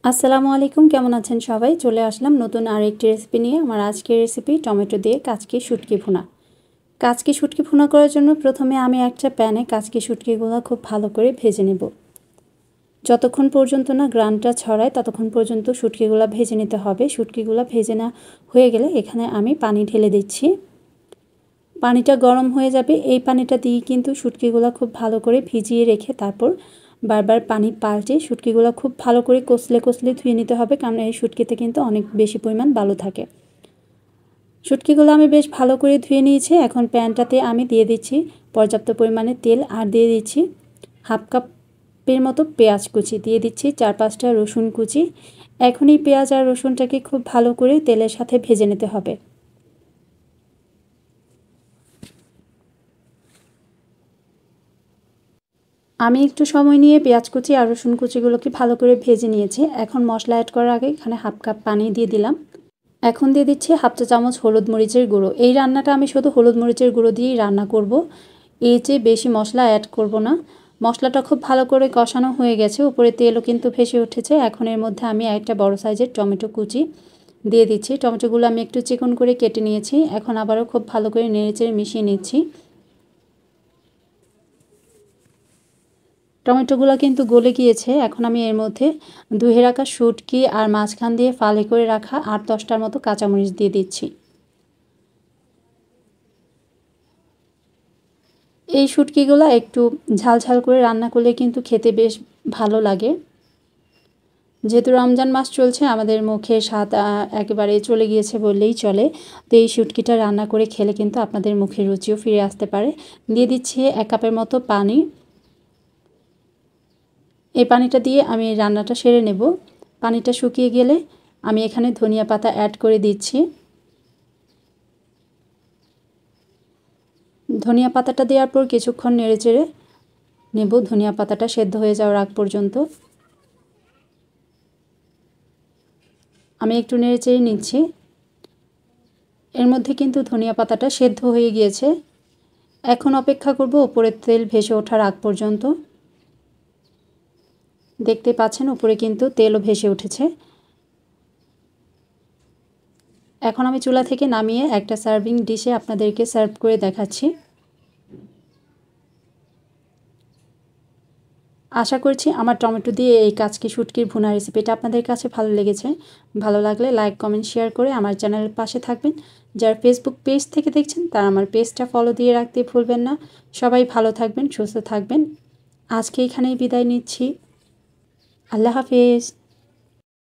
আসসালামু আলাইকুম, কেমন আছেন সবাই? চলে আসলাম নতুন আরেকটি রেসিপি নিয়ে। আমার আজকের রেসিপি টমেটো দিয়ে কাচকি শুটকি ভুনা। কাচকি শুটকি ভুনা করার জন্য প্রথমে আমি একটা প্যানে কাচকি শুটকিগুলো খুব ভালো করে ভেজে নেব। যতক্ষণ পর্যন্ত না গ্রানটা ছড়ায় ততক্ষণ পর্যন্ত শুটকিগুলো ভেজে নিতে হবে। শুটকিগুলো ভেজে না হয়ে গেলে এখানে আমি পানি ঢেলে দিচ্ছি। পানিটা গরম হয়ে যাবে। এই পানিটা দিয়ে কিন্তু শুটকিগুলো খুব ভালো করে ভিজিয়ে রেখে তারপর বারবার পানি পাল্টে শুটকিগুলো খুব ভালো করে কষলে ধুয়ে নিতে হবে, কারণ এই শুটকিতে কিন্তু অনেক বেশি পরিমাণ বালু থাকে। শুটকিগুলো আমি বেশ ভালো করে ধুয়ে নিয়েছি। এখন প্যানটাতে আমি দিয়ে দিচ্ছি পর্যাপ্ত পরিমাণে তেল, আর দিয়ে দিচ্ছি হাফ কাপের মতো পেঁয়াজ কুচি, দিয়ে দিচ্ছি 4-5টা রসুন কুচি। এখন এই পেঁয়াজ আর রসুনটাকে খুব ভালো করে তেলের সাথে ভেজে নিতে হবে। আমি একটু সময় নিয়ে পেঁয়াজ কুচি আর রসুন কুচিগুলোকে ভালো করে ভেজে নিয়েছি। এখন মশলা অ্যাড করার আগে এখানে হাফ কাপ পানি দিয়ে দিলাম। এখন দিয়ে দিচ্ছি হাফ চা চামচ হলুদ মরিচের গুঁড়ো। এই রান্নাটা আমি শুধু হলুদ মরিচের গুঁড়ো দিয়েই রান্না করব, এর চেয়ে বেশি মশলা অ্যাড করব না। মশলাটা খুব ভালো করে কষানো হয়ে গেছে, উপরে তেলও কিন্তু ভেসে উঠেছে। এখন এর মধ্যে আমি একটা বড় সাইজের টমেটো কুচি দিয়ে দিচ্ছি। টমেটোগুলো আমি একটু চিকন করে কেটে নিয়েছি। এখন আবারও খুব ভালো করে নেড়েচেড়ে মিশিয়ে নিচ্ছি। টমেটোগুলো কিন্তু গলে গিয়েছে। এখন আমি এর মধ্যে ধুয়ে রাখা শুটকি আর মাঝখান দিয়ে ফালি করে রাখা 8-10টার মতো কাঁচামরিচ দিয়ে দিচ্ছি। এই শুটকিগুলো একটু ঝাল ঝাল করে রান্না করলে কিন্তু খেতে বেশ ভালো লাগে। যেহেতু রমজান মাস চলছে, আমাদের মুখে স্বাদ একেবারে চলে গিয়েছে বললেই চলে। তো এই শুটকিটা রান্না করে খেলে কিন্তু আপনাদের মুখের রুচিও ফিরে আসতে পারে। দিয়ে দিচ্ছি 1 কাপের মতো পানি। এই পানিটা দিয়ে আমি রান্নাটা সেরে নেব। পানিটা শুকিয়ে গেলে আমি এখানে ধনিয়া পাতা অ্যাড করে দিচ্ছি। ধনিয়া পাতাটা দেওয়ার পর কিছুক্ষণ নেড়েচেড়ে নেব, ধনিয়া পাতাটা সেদ্ধ হয়ে যাওয়ার আগ পর্যন্ত। আমি একটু নেড়েচেড়ে নিচ্ছি। এর মধ্যে কিন্তু ধনিয়া পাতাটা সেদ্ধ হয়ে গিয়েছে। এখন অপেক্ষা করব উপরের তেল ভেসে ওঠার আগ পর্যন্ত। দেখতে পাচ্ছেন উপরে কিন্তু তেলও ভেসে উঠেছে। এখন আমি চুলা থেকে নামিয়ে একটা সার্ভিং ডিশে আপনাদেরকে সার্ভ করে দেখাচ্ছি। আশা করছি আমার টমেটো দিয়ে এই কাচকি শুটকির ভুনা রেসিপিটা আপনাদের কাছে ভালো লেগেছে। ভালো লাগলে লাইক, কমেন্ট, শেয়ার করে আমার চ্যানেলের পাশে থাকবেন। যারা ফেসবুক পেজ থেকে দেখছেন তারা আমার পেজটা ফলো দিয়ে রাখতে ভুলবেন না। সবাই ভালো থাকবেন, সুস্থ থাকবেন। আজকে এখানেই বিদায় নিচ্ছি। আল্লাহ হাফেজ।